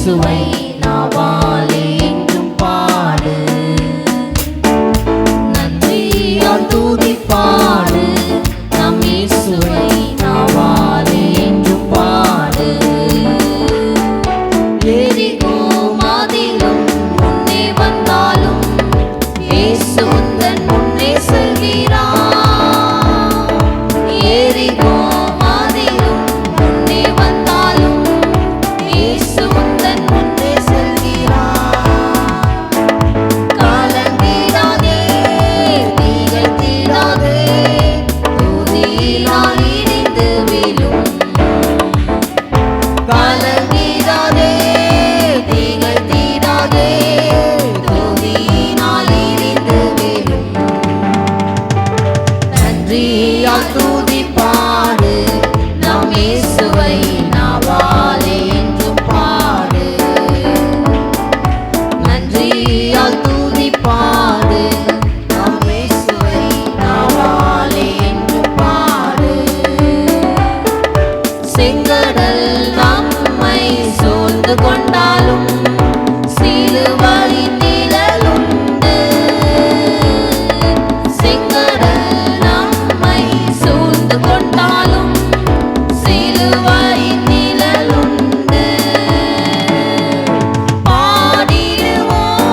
இயேசுவை நாவாலே என்றும் பாடு, நன்றியால் துதிப்பாடு, நம் இயேசுவை நாவாலே என்றும் பாடு. எரிகோ மதிலும் முன்னே வந்தாலும் இயேசு உந்தன் முன்னே செல்கிறார். எரிகோ மதிலும் முன்னே வந்தாலும் இயேசு உந்தன் முன்னே செல்கிறார். கலங்கிடாதே, திகைத்திடாதே, துதியினால் இடிந்து விழும். கலங்கிடாதே, திகைத்திடாதே, துதியினால் இடிந்து விழும். நன்றியால் துதிப்பாடு, நம் இயேசுவை நாவாலே என்றும் பாடு. நன்றியால் துதிப்பாடு, நம் இயேசுவை நாவாலே என்றும் பாடு. செங்கடல் நம்மை சூழ்ந்து கொண்டாலும் சிலுவையின் நிழலுண்டு. செங்கடல் நம்மை சூழ்ந்து கொண்டாலும் சிலுவையின் நிழலுண்டு. பாடிடுவோம்,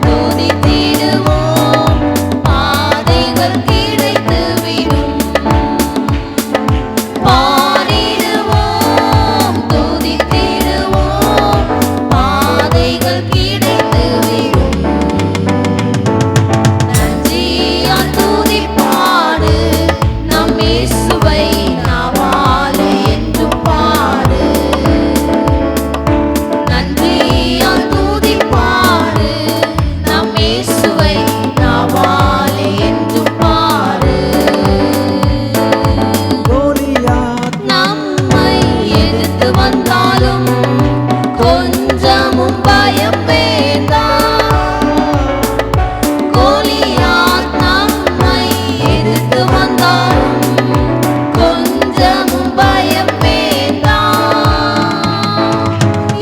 துதித்திடுவோம், பாதைகள் கிடைத்துவிடும். பாடிடுவோம், துதித்திடுவோம், பாதைகள் கிடைத்துவிடும். நன்றியால் துதிப்பாடு, நம் இயேசுவை நாவாலே என்றும் பாடு. நன்றியால் துதிப்பாடு, நம் இயேசுவை நாவாலே என்றும் பாடு. நம்மை எதிர்த்து வந்தாலும் கொஞ்சமும் பயம் வேண்டாம். கோலியாத் நம்மை எதிர்த்து வந்தாலும் கொஞ்சமும் பயம் வேண்டாம்.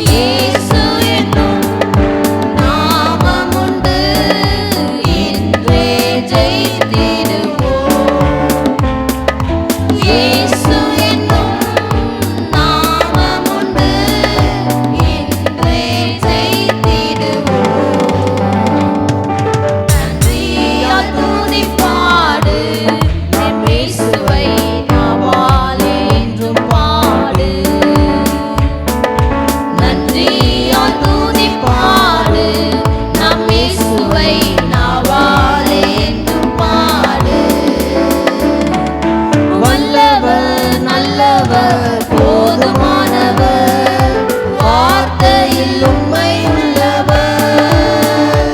இயேசு என்னும் நாமம் உண்டு, இன்றே ஜெயித்திடுவோம். இயேசு என்னும் நாமம் உண்டு, இன்றே ஜெயித்திடுவோம். நன்றியால் துதிப்பாடு, நம் இயேசுவை நாவாலே என்றும் பாடு. நன்றியால் துதிப்பாடு, நம் இயேசுவை நாவாலே என்றும் பாடு. வல்லவர், நல்லவர், போதுமானவர், வார்த்தையில் உண்மை உள்ளவர்.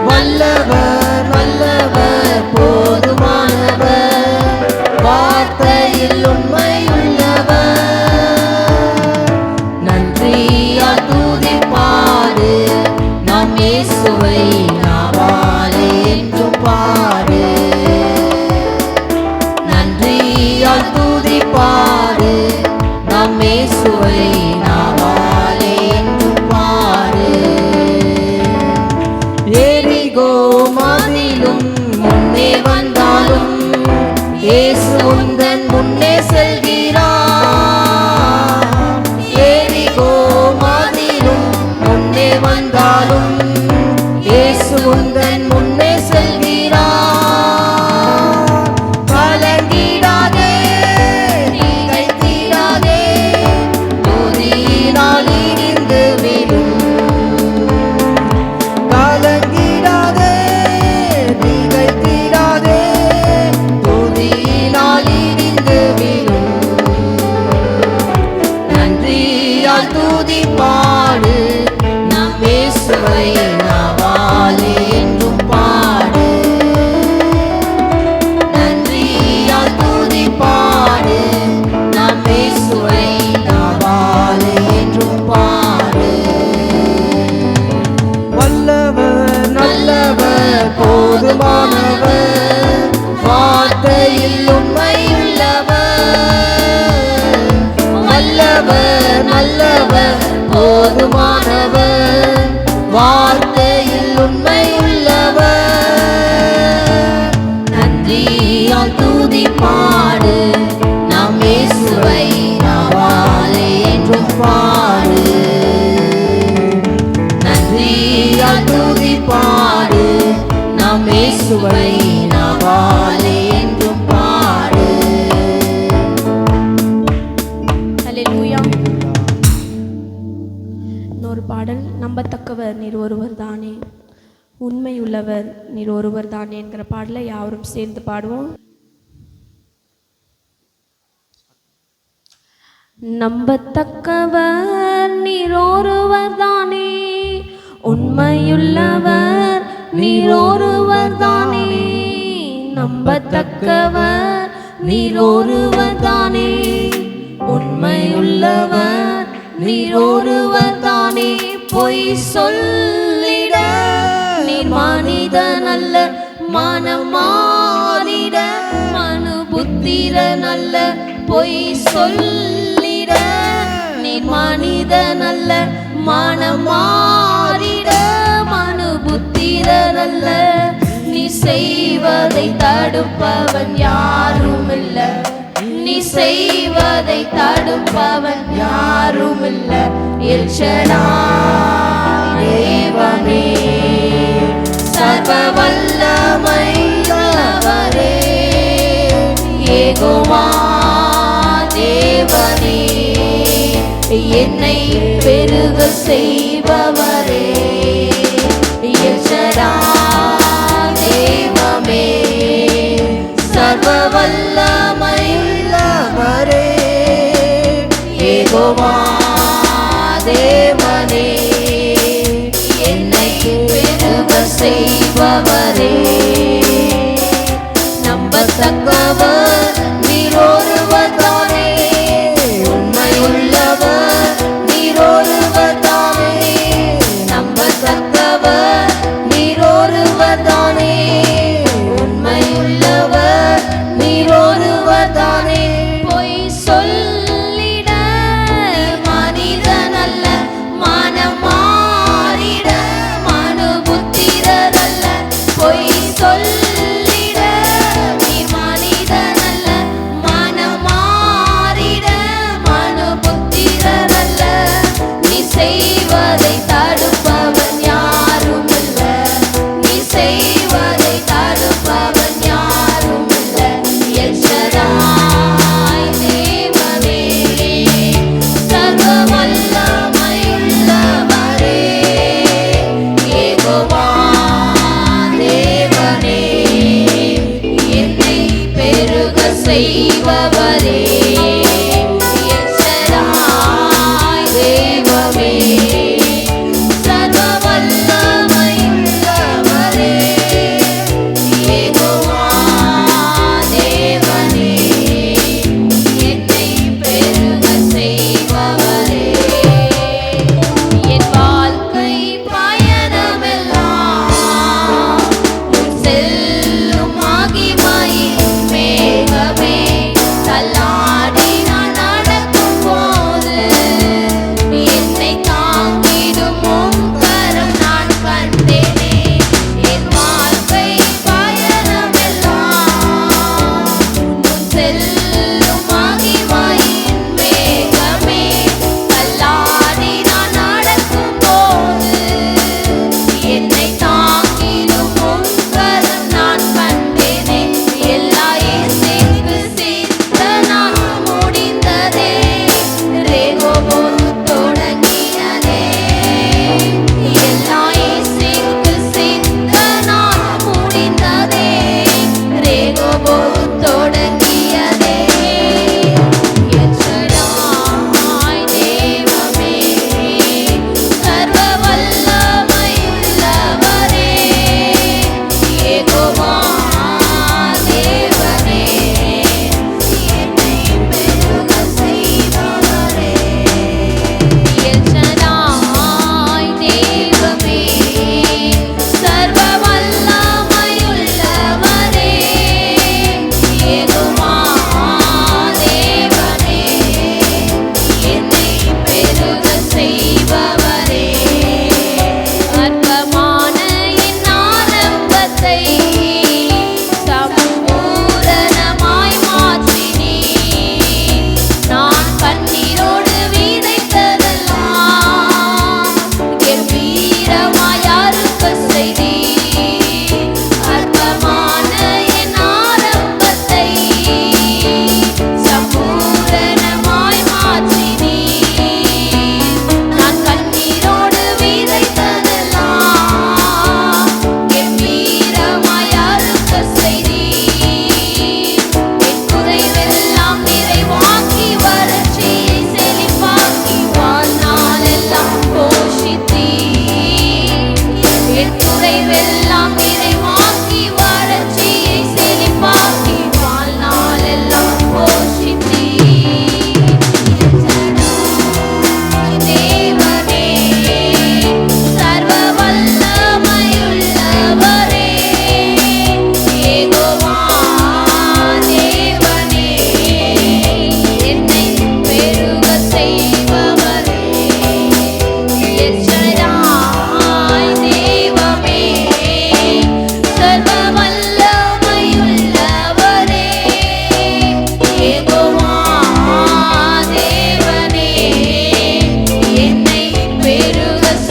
வல்லவர், நல்லவர், போதுமானவர், வார்த்தையில் உண்மை உள்ளவர். நன்றியால் துதிப்பாடு, நம் இயேசுவை நாவாலே என்றும் பாடு. நன்றியால் துதிப்பாடு, நம் இயேசுவை நாவாலே என்றும் பாடு. எரிகோ மதிலும் முன்னே வந்தாலும் இயேசு உந்தன் முன்னே செல்கிறார். எரிகோ மதிலும் முன்னே வந்தாலும் இயேசு உந்தன் முன்னே செல்கிறார். கலங்கிடாதே, திகைத்திடாதே, துதியினால் இடிந்து விழும். கலங்கிடாதே, திகைத்திடாதே, துதியினால் இடிந்து விழும். நன்றியால் துதிப்பாடு, நம் இயேசுவை நாவாலே என்றும் பாடு. நன்றியால் துதிப்பாடு, நம் இயேசுவை நாவாலே என்றும் பாடு. வல்லவர், நல்லவர், போதுமானவர், வார்த்தையில் உண்மை உள்ளவர். வல்லவர், நல்லவர், போதுமானவர், போதுமானவர், வார்த்தையில் உண்மை உள்ளவர். நன்றியால் துதி பாடு, நாம் இயேசுவை நாவாலே என்றும் பாடு. நன்றியால் துதி பாடு, நாம் இயேசுவை நாவாலே என்றும் பாடு. ஹல்லேலூயா. இன்னொரு பாடல், நம்பத்தக்கவர் நீர் ஒருவர் தானே, உண்மையுள்ளவர் நீர் ஒருவர் தானே என்கிற பாடலை யாவரும் சேர்ந்து பாடுவோம். நம்பத்தக்கவர் நீர் ஒருவர் தானே, உண்மையுள்ளவர் நீர் ஒருவர் தானே. நம்பத்தக்கவர் நீர் ஒருவர் தானே, உண்மையுள்ளவர் நீர் ஒருவர் தானே. பொய் சொல்லிட நீர் மனிதன் அல்ல, மனம் மாறிட மனு புத்திரன் அல்ல. பொய் சொல்லிட நீர் மனிதன் அல்ல, மனம் மாறிட மனு புத்திரன் அல்ல. நீ செய்வதை தடுப்பவன் யாரும் இல்ல, நீ செய்வதை தடுப்பவன் யாரும் இல்ல. எல் ஷடாய் தேவனே, சர்வ வல்லமையுள்ளவரே, யெகோவா தேவனே, என்னை பெருக செய்பவரே. எல் ஷடாய் தேவமே, சர்வ வல்லமையுள்ளவரே, யெகோவா தேவனே, என்னை பெருக செய்பவரே. நம்பத்தக்கவர் நீர் ஒருவர் தானே, உண்மையுள்ளவர் நீர் ஒருவர் தானே. நம்பத்தக்கவர் நீர் ஒருவர் தானே, உண்மையுள்ளவர் நீர் ஒருவர் தானே. பொய் சொல்லிட மனிதன் அல்ல, மனம் மாறிட மனு புத்திரர் அல்ல.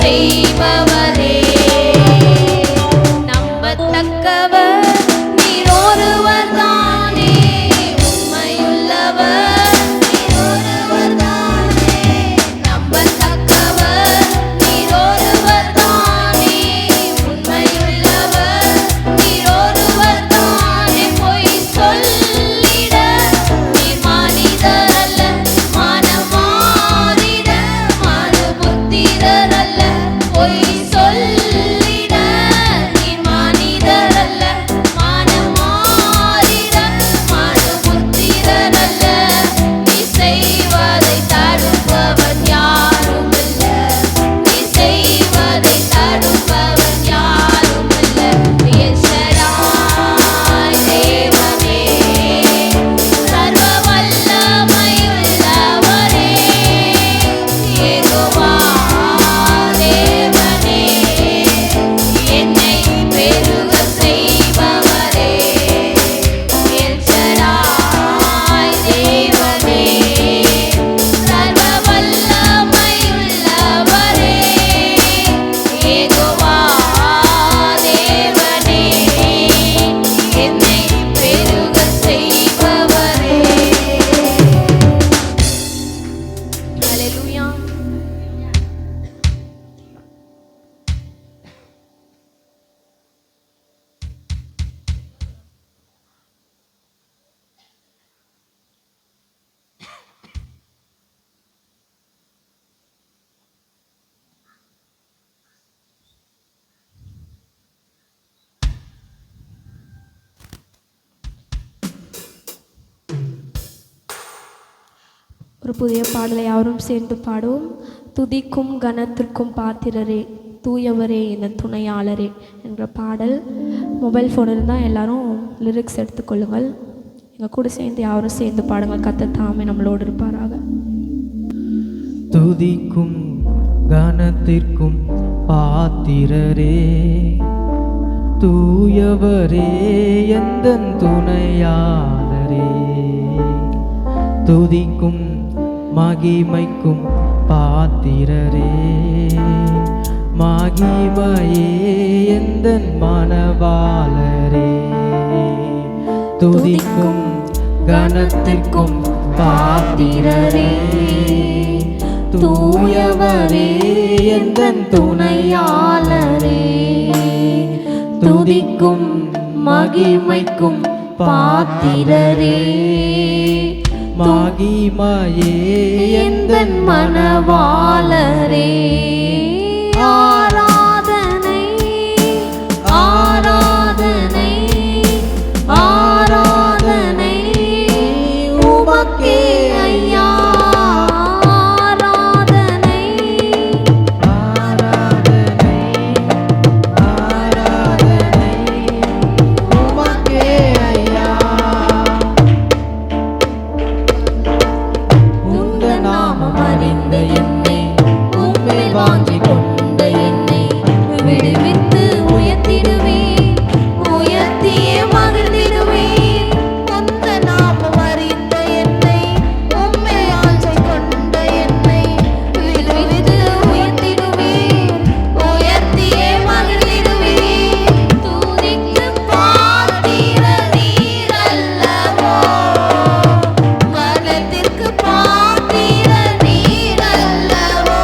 செய்பவரே. நம்பத்தக்கவர் நீர் ஒருவர் தானே, உண்மையுள்ளவர் நீர் ஒருவர் தானே. நம்பத்தக்கவர் நீர் ஒருவர் தானே, உண்மையுள்ளவர் நீர் ஒருவர் தானே. பொய் சொல்லிட நீர் மனிதர் அல்ல, மனம் மாறிட மனு புத்திரர் அல்ல. பொய் சொல்லிட நீர் மனிதர் அல்ல, மனம் மாறிட மனு புத்திரர் அல்ல. நீ செய்வதை தடுப்பவன் யாரும் இல்ல, நீ செய்வதை தடுப்பவன் யாரும் இல்ல. என் ஷடாய் தேவனே, சர்வ வல்லமையுள்ளவரே, யெகோவா தேவனே, என்னை பெருக செய்பவரே. என் ஷடாய் தேவனே, சர்வ வல்லமையுள்ளவரே, யெகோவா தேவனே, என்னை பெருக செய்பவரே. ஹல்லேலூயா. ஒரு புதிய பாடலை யாவரும் சேர்ந்து பாடுவோம். துதிக்கும் கனத்திற்கும் பாத்திரரே, தூயவரே என் துணையாளரே என்ற பாடல். மொபைல் ஃபோன் இருந்தால் எல்லாரும் லிரிக்ஸ் எடுத்துக்கொள்ளுங்கள். எங்கள் கூட சேர்ந்து யாவரும் சேர்ந்து பாடுங்கள். கர்த்தர் தாமே நம்மளோடு இருப்பாராக. துதிக்கும் கனத்திற்கும் பாத்திரரே, தூயவரே எந்தன் துணையாளரே. துதிக்கும் மகிமைக்கும் பாத்திரரே, மகிமையே எந்தன் மனவாளரே. துதிக்கும் கனத்திற்கும் பாத்திரரே, தூயவரே எந்தன் துணையாளரே. துதிக்கும் மகிமைக்கும் பாத்திரரே, மகிமையே எந்தன் மனவாளரே. ஆராதனை ஆராதனை ஆராதனை உமக்கே ஐயா. ஆராதனை ஆராதனை ஆராதனை உமக்கே ஐயா. உந்த நாமம் அறிந்த என்னை, உம்மை வாங்கிக் கொண்ட என்னை விடுவித்து உயர்த்திடுவீர், உயர்த்தியே மகிழ்ந்திடுவீர். உந்த நாமம் அறிந்த என்னை, உம்மை வாங்கிக் கொண்ட என்னை விடுவித்து உயர்த்திடுவீர், உயர்த்தியே மகிழ்ந்திடுவீர். துதிக்கு பாத்திர நீர் அல்லவோ, கனத்திற்கு பாத்திர நீர் அல்லவோ.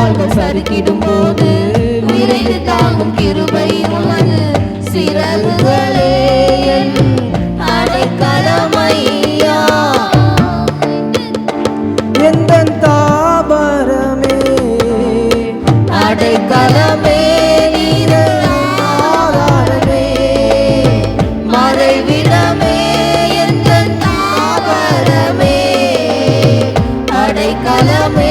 கால்கள் சறுக்கிடும் போது விரைந்து தாங்கும் கிருபை உமது சிறகுகளே என் அடைக்கலமையா. எந்தன் தாபரமே அடைக்கலமே நீர் ஆதாரமே மறைவிடமே எந்தன் தாபரமே அடைக்கலமே